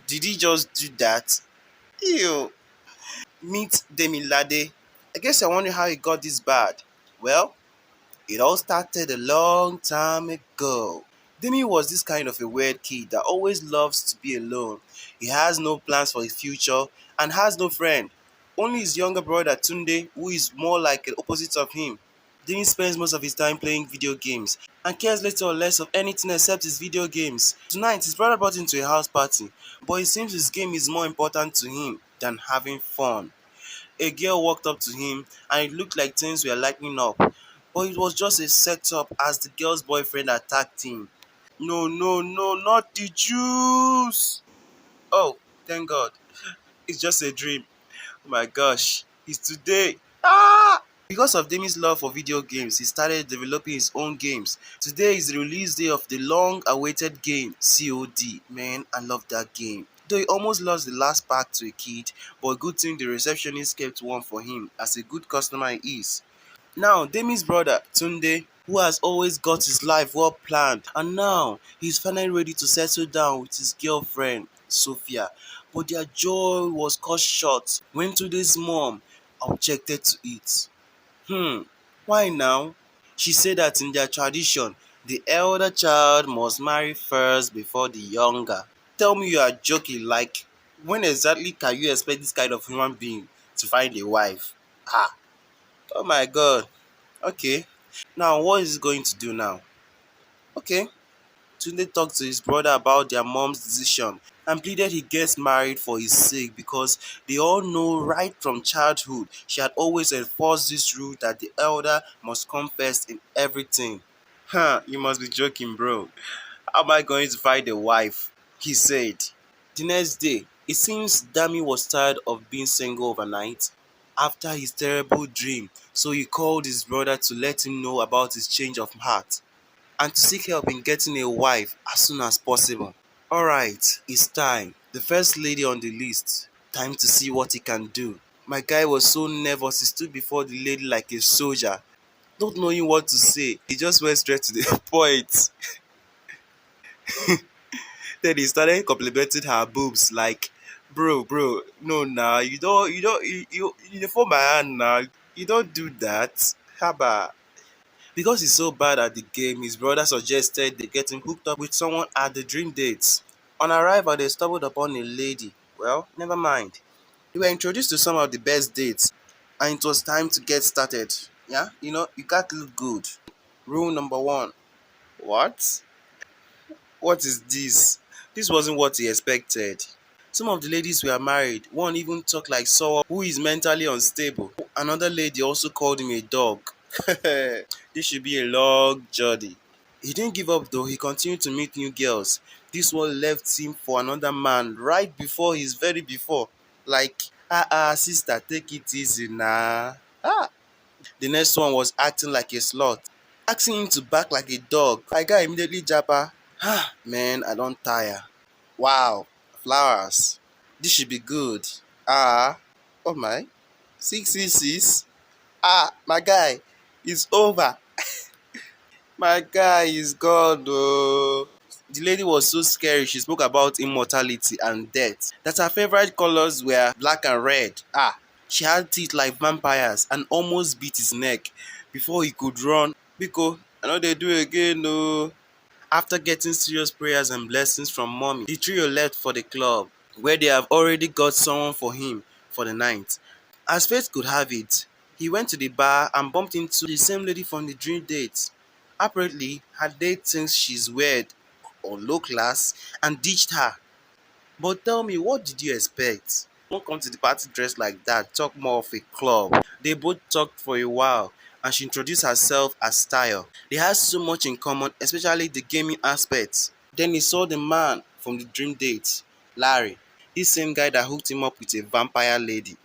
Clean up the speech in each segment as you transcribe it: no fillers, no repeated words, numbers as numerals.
Did he just do that? Ew. Meet Demi. I guess I wonder how it got this bad. Well, it all started a long time ago. Demi was this kind of a weird kid that always loves to be alone. He has no plans for his future and has no friend. Only his younger brother Tunde, who is more like the opposite of him. Demi spends most of his time playing video games and cares little or less of anything except his video games. Tonight, his brother brought him to a house party, but it seems his game is more important to him than having fun. A girl walked up to him and it looked like things were lightening up, but it was just a setup as the girl's boyfriend attacked him. No, no, no, not the juice! Oh, thank God. It's just a dream. Oh my gosh, it's today. Ah! Because of Demi's love for video games, he started developing his own games. Today is the release day of the long awaited game, COD. Man, I love that game. Though he almost lost the last pack to a kid, but good thing the receptionist kept one for him as a good customer he is. Now, Demi's brother, Tunde, who has always got his life well planned, and now he's finally ready to settle down with his girlfriend, Sophia. But their joy was cut short when Tunde's mom objected to it. Why now? She said that in their tradition, the elder child must marry first before the younger. Tell me you are joking, like, when exactly can you expect this kind of human being to find a wife? Ah, oh my god. Okay, now what is he going to do now? Okay, Tunde talked to his brother about their mom's decision and pleaded he gets married for his sake because they all know right from childhood she had always enforced this rule that the elder must come first in everything. You must be joking, bro. How am I going to find a wife? He said. The next day, it seems Dami was tired of being single overnight after his terrible dream, so he called his brother to let him know about his change of heart and to seek help in getting a wife as soon as possible. Alright, it's time. The first lady on the list. Time to see what he can do. My guy was so nervous he stood before the lady like a soldier, not knowing what to say. He just went straight to the point. Then he started complimenting her boobs like, bro, no nah, you dey fall my hand now. You don't do that. Haba. Because he's so bad at the game, his brother suggested they get him hooked up with someone at the dream dates. On arrival, they stumbled upon a lady. Well, never mind. They were introduced to some of the best dates, and it was time to get started. Yeah, you got to look good. Rule number one. What? What is this? This wasn't what he expected. Some of the ladies were married. One even talked like someone who is mentally unstable. Another lady also called him a dog. This should be a long journey. He didn't give up though. He continued to meet new girls. This one left him for another man right before his very before. Like, sister, take it easy nah. The next one was acting like a slut, asking him to back like a dog. My guy immediately japa. Man, I don't tire. Wow, flowers. This should be good. Oh my. 666. My guy, it's over. My guy is gone. Oh. The lady was so scary. She spoke about immortality and death. That her favorite colors were black and red. She had teeth like vampires and almost beat his neck before he could run. Biko, I know they do again. No. After getting serious prayers and blessings from mommy, the trio left for the club, where they have already got someone for him for the night. As fate could have it, he went to the bar and bumped into the same lady from the dream date. Apparently, her date thinks she's weird or low class and ditched her. But tell me, what did you expect? Don't come to the party dressed like that, talk more of a club. They both talked for a while and she introduced herself as Style. They had so much in common, especially the gaming aspect. Then he saw the man from the dream date, Larry, this same guy that hooked him up with a vampire lady.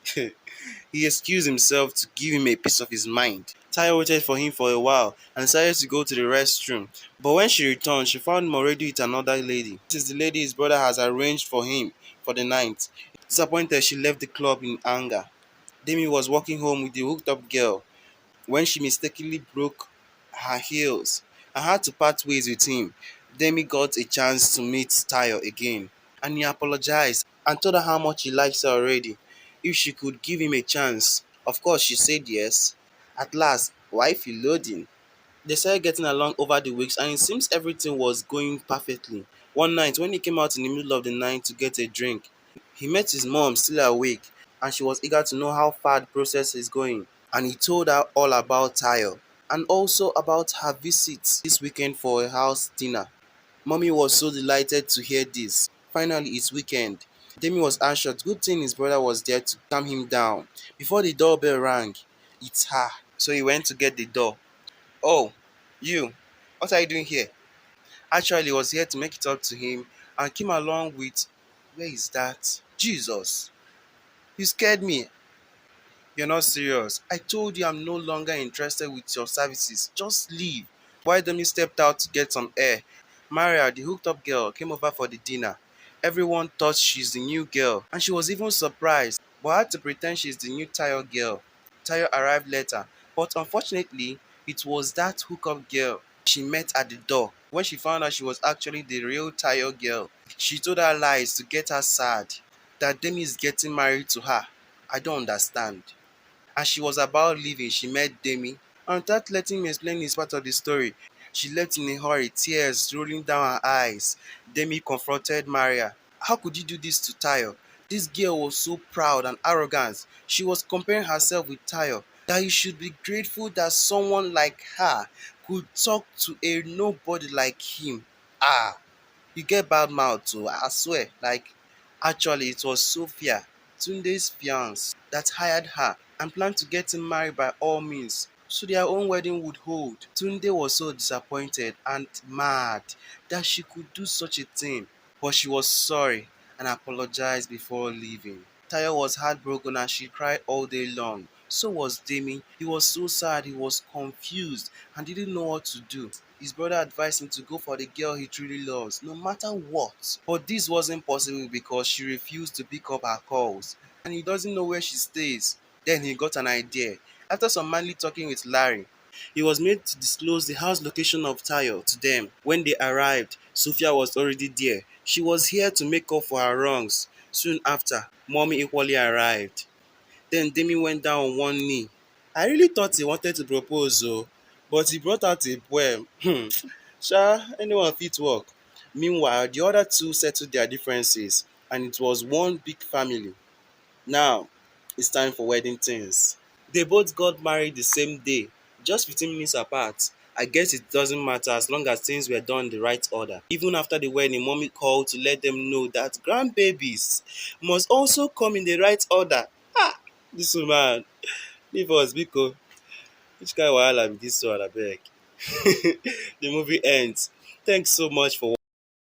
He excused himself to give him a piece of his mind. Tayo waited for him for a while and decided to go to the restroom. But when she returned, she found him already with another lady. This is the lady his brother has arranged for him for the night. Disappointed, she left the club in anger. Demi was walking home with the hooked up girl when she mistakenly broke her heels and had to part ways with him. Demi got a chance to meet Tayo again, and he apologized and told her how much he likes her already, if she could give him a chance. Of course, she said yes. At last, wifey loading. They started getting along over the weeks, and it seems everything was going perfectly. One night, when he came out in the middle of the night to get a drink, he met his mom still awake, and she was eager to know how far the process is going. And he told her all about Tayo and also about her visit this weekend for a house dinner. Mommy was so delighted to hear this. Finally, it's weekend. Demi was anxious. Good thing his brother was there to calm him down. Before the doorbell rang, it's her. So he went to get the door. Oh, you. What are you doing here? Actually, he was here to make it up to him and came along with, where is that? Jesus. You scared me. You're not serious. I told you I'm no longer interested with your services. Just leave. Why don't you stepped out to get some air? Maria, the hooked up girl, came over for the dinner. Everyone thought she's the new girl, and she was even surprised, but had to pretend she's the new Tayo girl. Tayo arrived later, but unfortunately, it was that hookup girl she met at the door. When she found out she was actually the real Tayo girl, she told her lies to get her sad. That Demi is getting married to her. I don't understand. As she was about leaving, she met Demi, and without letting me explain his part of the story, she left in a hurry, tears rolling down her eyes. Demi confronted Maria. How could you do this to Tayo? This girl was so proud and arrogant. She was comparing herself with Tayo. That you should be grateful that someone like her could talk to a nobody like him. Ah, you get bad mouth too, I swear. Like, actually, it was Sophia, Tunde's fiance, that hired her and planned to get him married by all means, so their own wedding would hold. Tunde was so disappointed and mad that she could do such a thing, but she was sorry and apologized before leaving. Tayo was heartbroken and she cried all day long. So was Demi. He was so sad, he was confused and didn't know what to do. His brother advised him to go for the girl he truly loves, no matter what. But this wasn't possible because she refused to pick up her calls and he doesn't know where she stays. Then he got an idea. After some manly talking with Larry, he was made to disclose the house location of Tayo to them. When they arrived, Sophia was already there. She was here to make up for her wrongs. Soon after, Mommy equally arrived. Then Demi went down on one knee. I really thought he wanted to propose but he brought out a poem. Sha, anyone fit work. Meanwhile, the other two settled their differences and it was one big family. Now, it's time for wedding things. They both got married the same day, just 15 minutes apart. I guess it doesn't matter as long as things were done in the right order. Even after the wedding, mommy called to let them know that grandbabies must also come in the right order. Ah, this woman, leave us, Biko. Which kind of wahala be this one, abeg? The movie ends. Thanks so much for